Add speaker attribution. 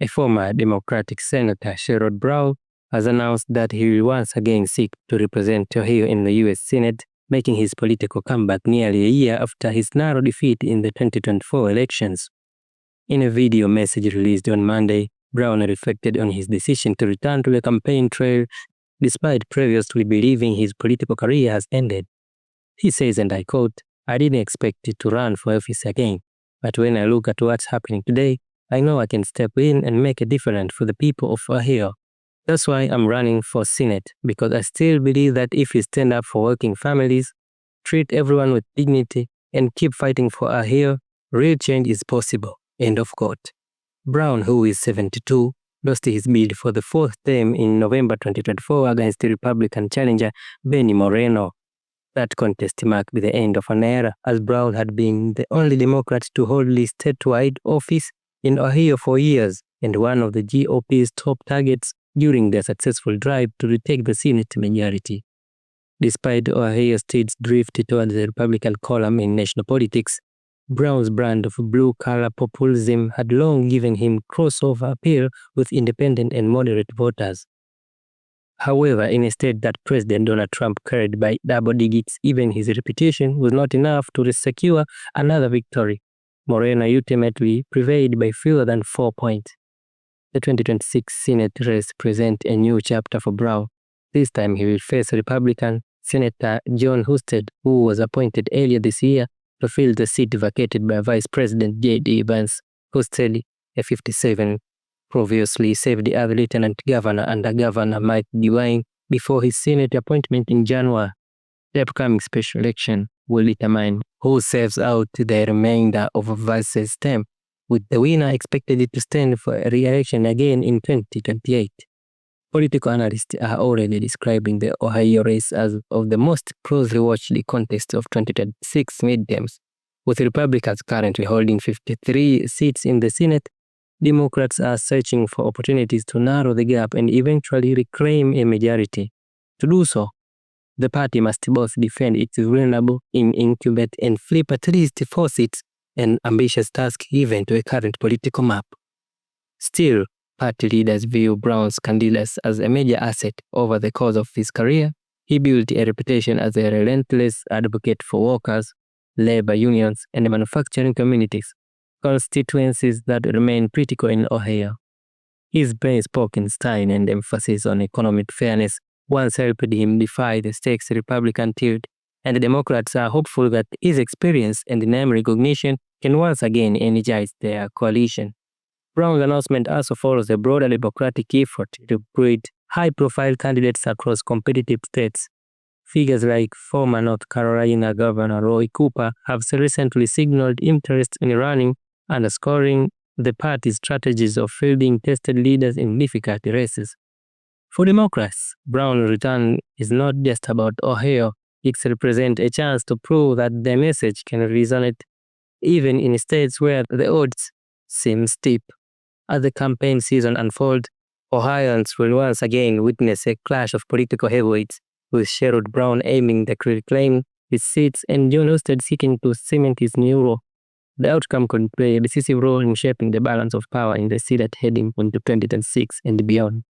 Speaker 1: A former Democratic Senator Sherrod Brown has announced that he will once again seek to represent Ohio in the U.S. Senate, making his political comeback nearly a year after his narrow defeat in the 2024 elections. In a video message released on Monday, Brown reflected on his decision to return to the campaign trail despite previously believing his political career has ended. He says, and I quote, "I didn't expect to run for office again, but when I look at what's happening today, I know I can step in and make a difference for the people of Ohio. That's why I'm running for Senate, because I still believe that if we stand up for working families, treat everyone with dignity, and keep fighting for Ohio, real change is possible." End of quote. Brown, who is 72, lost his bid for the fourth term in November 2024 against the Republican challenger Benny Moreno. That contest marked the end of an era, as Brown had been the only Democrat to hold the statewide office in Ohio for years and one of the GOP's top targets during their successful drive to retake the Senate majority. Despite Ohio State's drift towards the Republican column in national politics, Brown's brand of blue-collar populism had long given him crossover appeal with independent and moderate voters. However, in a state that President Donald Trump carried by double digits, even his reputation was not enough to secure another victory. Moreno ultimately prevailed by fewer than 4 points. The 2026 Senate race presents a new chapter for Brown. This time he will face Republican Senator Jon Husted, who was appointed earlier this year to fill the seat vacated by Vice President J.D. Vance. Husted, a 57, previously served as Lieutenant Governor under Governor Mike DeWine before his Senate appointment in January. The upcoming special election will determine who serves out the remainder of Vance's term, with the winner expected to stand for a re-election again in 2028. Political analysts are already describing the Ohio race as of the most closely watched contest of 2026 midterms. With Republicans currently holding 53 seats in the Senate, Democrats are searching for opportunities to narrow the gap and eventually reclaim a majority. To do so, the party must both defend its vulnerable incumbent and flip at least 4 seats, an ambitious task given to a current political map. Still, party leaders view Brown's candidacy as a major asset. Over the course of his career, he built a reputation as a relentless advocate for workers, labor unions, and manufacturing communities, constituencies that remain critical in Ohio. His plain-spoken style and emphasis on economic fairness once helped him defy the state's Republican tilt, and the Democrats are hopeful that his experience and name recognition can once again energize their coalition. Brown's announcement also follows a broader Democratic effort to recruit high-profile candidates across competitive states. Figures like former North Carolina Governor Roy Cooper have recently signaled interest in running, underscoring the party's strategies of fielding tested leaders in difficult races. For Democrats, Brown's return is not just about Ohio. It represents a chance to prove that their message can resonate even in states where the odds seem steep. As the campaign season unfolds, Ohioans will once again witness a clash of political heavyweights, with Sherrod Brown aiming to reclaim his seats and Jon Husted seeking to cement his new role. The outcome could play a decisive role in shaping the balance of power in the Senate heading into 2026 and beyond.